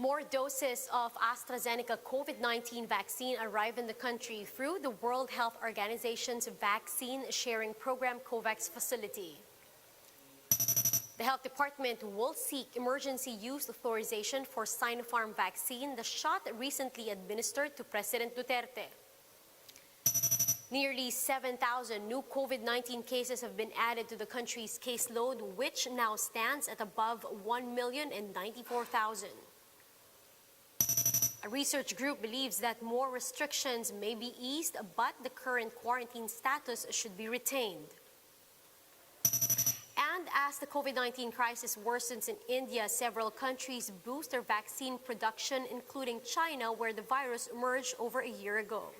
More doses of AstraZeneca COVID-19 vaccine arrive in the country through the World Health Organization's vaccine sharing program COVAX facility. The Health Department will seek emergency use authorization for Sinopharm vaccine, the shot recently administered to President Duterte. Nearly 7,000 new COVID-19 cases have been added to the country's caseload, which now stands at above 1,094,000. A research group believes that more restrictions may be eased, but the current quarantine status should be retained. And as the COVID-19 crisis worsens in India, several countries boost their vaccine production, including China, where the virus emerged over a year ago.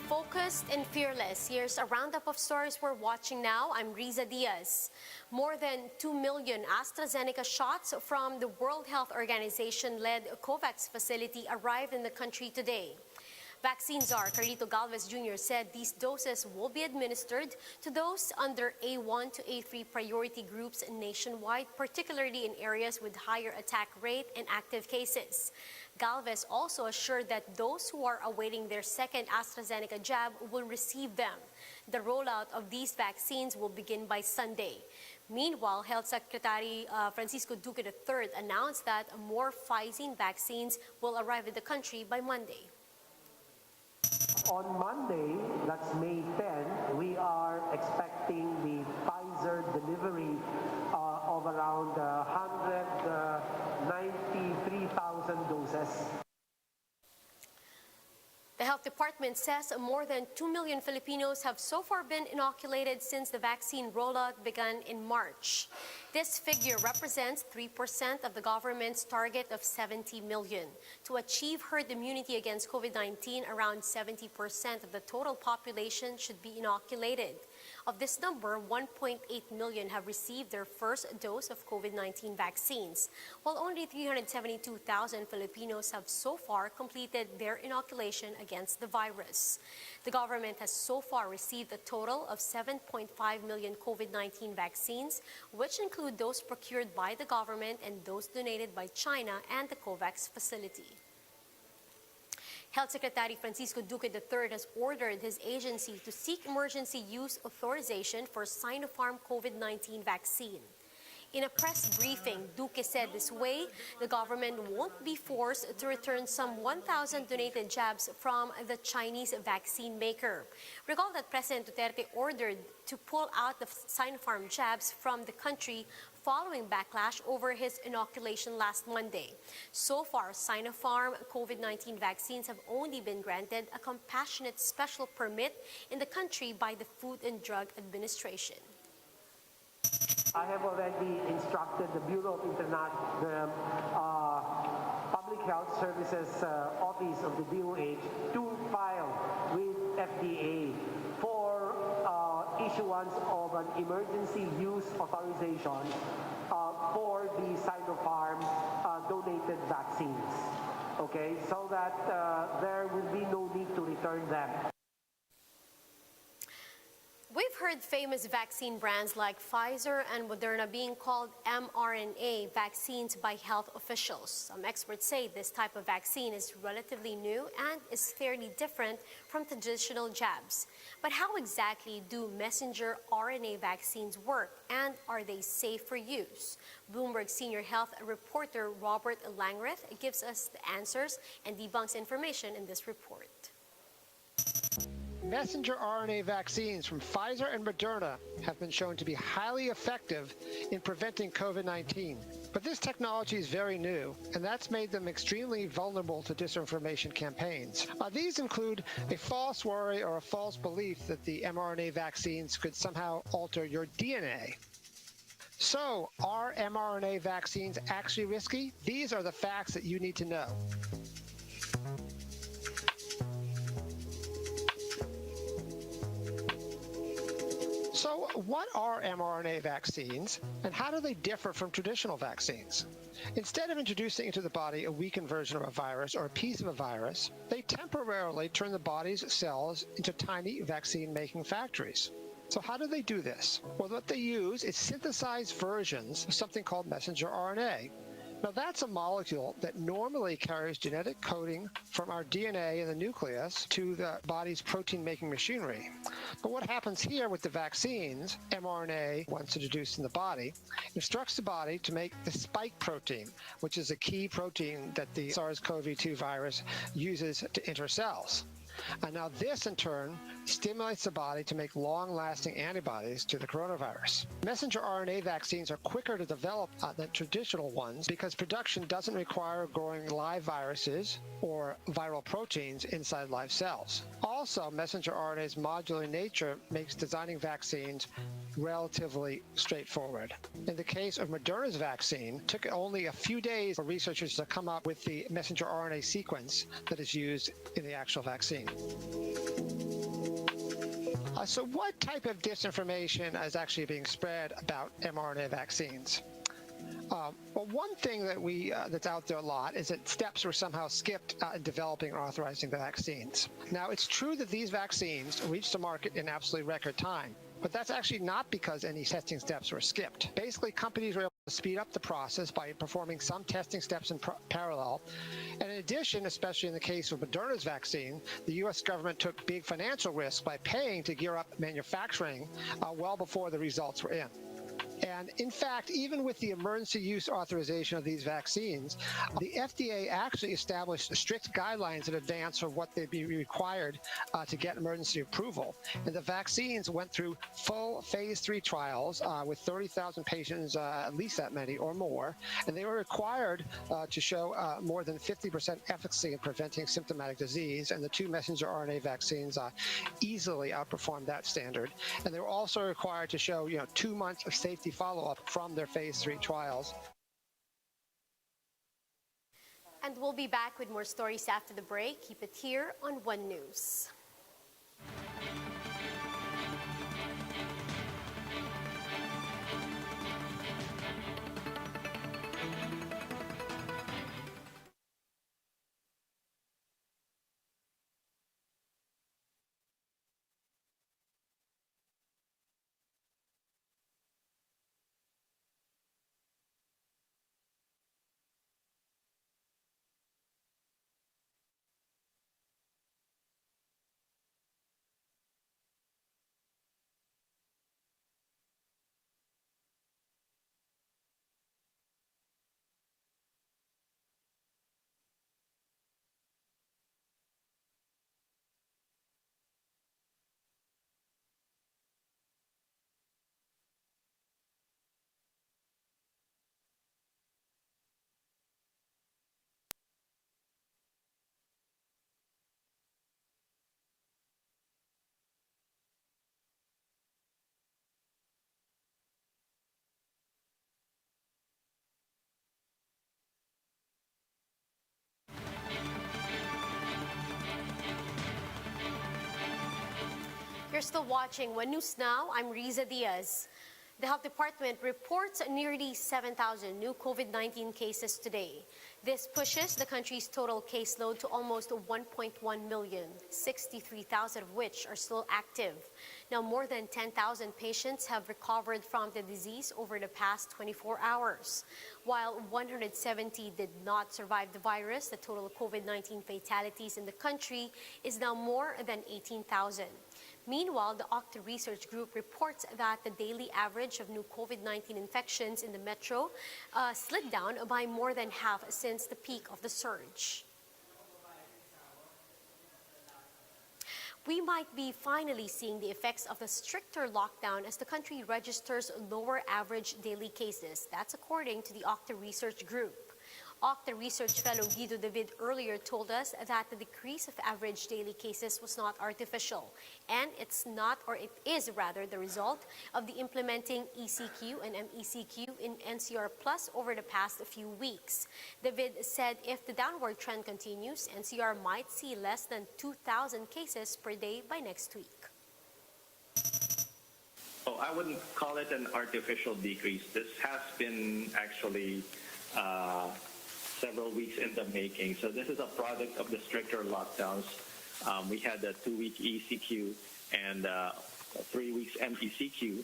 Focused and fearless. Here's a roundup of stories we're watching now. I'm Riza Diaz. More than 2 million AstraZeneca shots from the World Health Organization-led COVAX facility arrived in the country today. Vaccine czar Carlito Galvez Jr. said these doses will be administered to those under A1 to A3 priority groups nationwide, particularly in areas with higher attack rate and active cases. Galvez also assured that those who are awaiting their second AstraZeneca jab will receive them. The rollout of these vaccines will begin by Sunday. Meanwhile, Health Secretary Francisco Duque III announced that more Pfizer vaccines will arrive in the country by Monday. On Monday, that's May 10, we are expecting the Pfizer delivery of around 193,000 doses. The Health Department says more than 2 million Filipinos have so far been inoculated since the vaccine rollout began in March. This figure represents 3% of the government's target of 70 million. To achieve herd immunity against COVID-19, around 70% of the total population should be inoculated. Of this number, 1.8 million have received their first dose of COVID-19 vaccines, while only 372,000 Filipinos have so far completed their inoculation against the virus. The government has so far received a total of 7.5 million COVID-19 vaccines, which include those procured by the government and those donated by China and the COVAX facility. Health Secretary Francisco Duque III has ordered his agency to seek emergency use authorization for Sinopharm COVID-19 vaccine. In a press briefing, Duque said this way, the government won't be forced to return some 1,000 donated jabs from the Chinese vaccine maker. Recall that President Duterte ordered to pull out the Sinopharm jabs from the country following backlash over his inoculation last Monday. So far, Sinopharm COVID-19 vaccines have only been granted a compassionate special permit in the country by the Food and Drug Administration. I have already instructed the Bureau of Public Health Services Office of the DOH to file with FDA for issuance of an emergency use authorization for the Sinopharm donated vaccines, okay, so that there will be no need to return them. We've heard famous vaccine brands like Pfizer and Moderna being called mRNA vaccines by health officials. Some experts say this type of vaccine is relatively new and is fairly different from traditional jabs. But how exactly do messenger RNA vaccines work, and are they safe for use? Bloomberg senior health reporter Robert Langreth gives us the answers and debunks information in this report. Messenger RNA vaccines from Pfizer and Moderna have been shown to be highly effective in preventing COVID-19. But this technology is very new, and that's made them extremely vulnerable to disinformation campaigns. These include a false worry or a false belief that the mRNA vaccines could somehow alter your DNA. So, are mRNA vaccines actually risky? These are the facts that you need to know. So what are mRNA vaccines, and how do they differ from traditional vaccines? Instead of introducing into the body a weakened version of a virus or a piece of a virus, they temporarily turn the body's cells into tiny vaccine-making factories. So how do they do this? Well, what they use is synthesized versions of something called messenger RNA. Now, that's a molecule that normally carries genetic coding from our DNA in the nucleus to the body's protein-making machinery. But what happens here with the vaccines, mRNA, once introduced in the body, instructs the body to make the spike protein, which is a key protein that the SARS-CoV-2 virus uses to enter cells. And now this, in turn, stimulates the body to make long-lasting antibodies to the coronavirus. Messenger RNA vaccines are quicker to develop than traditional ones because production doesn't require growing live viruses or viral proteins inside live cells. Also, messenger RNA's modular nature makes designing vaccines relatively straightforward. In the case of Moderna's vaccine, it took only a few days for researchers to come up with the messenger RNA sequence that is used in the actual vaccine. So what type of disinformation is actually being spread about mRNA vaccines? Well, one thing that that's out there a lot is that steps were somehow skipped in developing or authorizing the vaccines. Now, it's true that these vaccines reached the market in absolutely record time, but that's actually not because any testing steps were skipped. Basically, companies were able to speed up the process by performing some testing steps in parallel. And in addition, especially in the case of Moderna's vaccine, the U.S. government took big financial risks by paying to gear up manufacturing well before the results were in. And in fact, even with the emergency use authorization of these vaccines, the FDA actually established strict guidelines in advance of what they'd be required to get emergency approval. And the vaccines went through full phase 3 trials with 30,000 patients, at least that many or more. And they were required to show more than 50% efficacy in preventing symptomatic disease. And the two messenger RNA vaccines easily outperformed that standard. And they were also required to show, 2 months of safety follow-up from their phase 3 trials. And we'll be back with more stories after the break. Keep it here on One News. You're still watching One News Now. I'm Riza Diaz. The Health Department reports nearly 7,000 new COVID-19 cases today. This pushes the country's total caseload to almost 1.1 million, 63,000 of which are still active. Now, more than 10,000 patients have recovered from the disease over the past 24 hours. While 170 did not survive the virus, the total COVID-19 fatalities in the country is now more than 18,000. Meanwhile, the OCTA research group reports that the daily average of new COVID-19 infections in the metro slid down by more than half since the peak of the surge. We might be finally seeing the effects of the stricter lockdown as the country registers lower average daily cases. That's according to the OCTA research group. OCTA research fellow Guido David earlier told us that the decrease of average daily cases was not artificial, and it is rather the result of the implementing ECQ and MECQ in NCR Plus over the past few weeks. David said if the downward trend continues, NCR might see less than 2,000 cases per day by next week. Oh, I wouldn't call it an artificial decrease. This has been actually several weeks in the making. So this is a product of the stricter lockdowns. We had a 2-week ECQ and 3 weeks MECQ.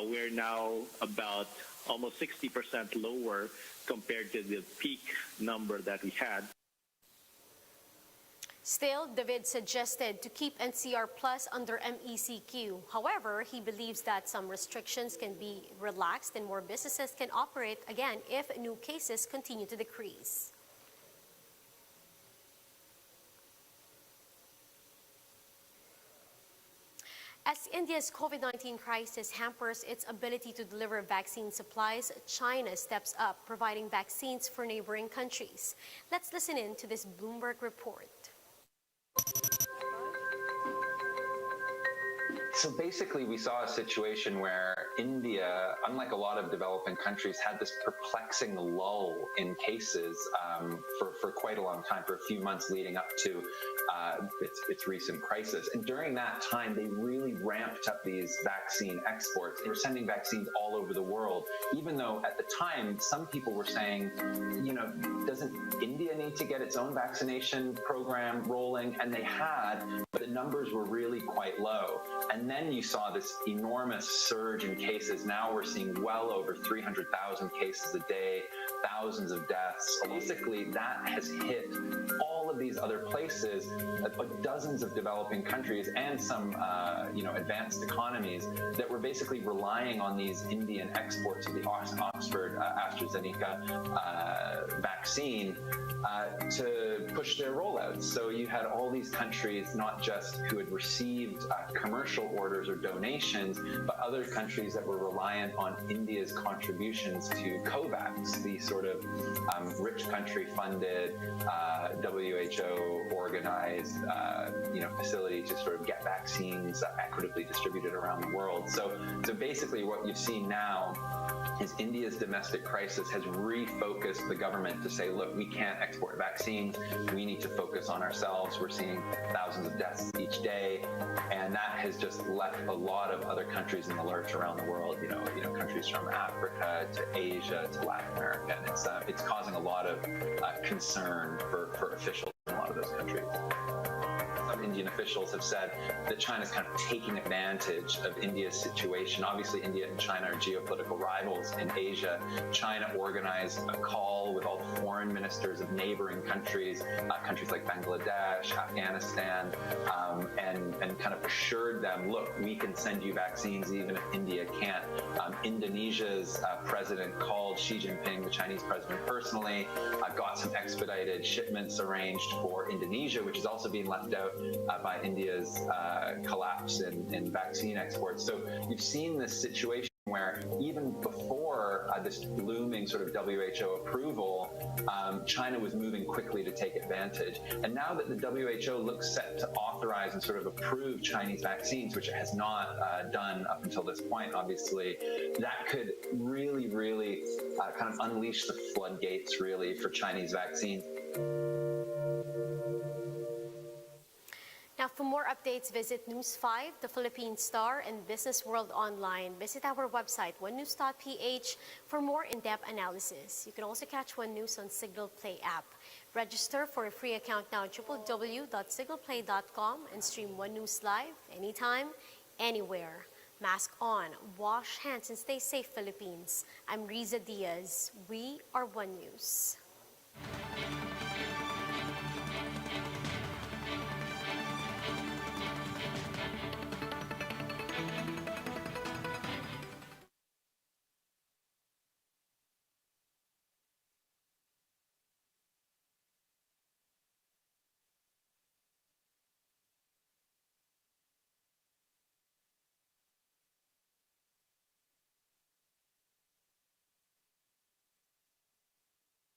We're now about almost 60% lower compared to the peak number that we had. Still, David suggested to keep NCR Plus under MECQ. However, he believes that some restrictions can be relaxed and more businesses can operate again if new cases continue to decrease. As India's COVID-19 crisis hampers its ability to deliver vaccine supplies, China steps up, providing vaccines for neighboring countries. Let's listen in to this Bloomberg report. So basically, we saw a situation where India, unlike a lot of developing countries, had this perplexing lull in cases for quite a long time, for a few months leading up to its recent crisis. And during that time, they really ramped up these vaccine exports. They were sending vaccines all over the world, even though at the time, some people were saying, you know, doesn't India need to get its own vaccination program rolling? And they had, but the numbers were really quite low. And then you saw this enormous surge in cases. Now we're seeing well over 300,000 cases a day, thousands of deaths. Basically, that has hit all of these other places, dozens of developing countries and some advanced economies that were basically relying on these Indian exports of the Oxford AstraZeneca vaccine to push their rollouts. So you had all these countries, not just who had received commercial orders or donations, but other countries that were reliant on India's contributions to COVAX, the sort of rich country funded, WHO organized, facility to sort of get vaccines equitably distributed around the world. So basically what you've seen now is India's domestic crisis has refocused the government to say, look, we can't export vaccines. We need to focus on ourselves. We're seeing thousands of deaths each day. And that has just left a lot of other countries in the lurch around the world, countries from Africa to Asia to Latin America. And it's causing a lot of concern for officials in a lot of those countries. Some Indian officials have said that China's kind of taking advantage of India's situation. Obviously, India and China are geopolitical rivals in Asia. China organized a call with all the foreign ministers of neighboring countries, countries like Bangladesh, Afghanistan, and kind of assured them, look, we can send you vaccines even if India can't. Indonesia's president called Xi Jinping, the Chinese president, personally, got some expedited shipments arranged for Indonesia, which is also being left out by India's collapse in vaccine exports. So you've seen this situation where even before this looming sort of WHO approval, China was moving quickly to take advantage. And now that the WHO looks set to authorize and sort of approve Chinese vaccines, which it has not done up until this point, obviously, that could really, really kind of unleash the floodgates, really, for Chinese vaccines. Now, for more updates, visit News 5, The Philippine Star, and Business World Online. Visit our website, onenews.ph, for more in-depth analysis. You can also catch One News on Signal Play app. Register for a free account now at www.signalplay.com and stream One News live anytime, anywhere. Mask on, wash hands, and stay safe, Philippines. I'm Riza Diaz. We are One News.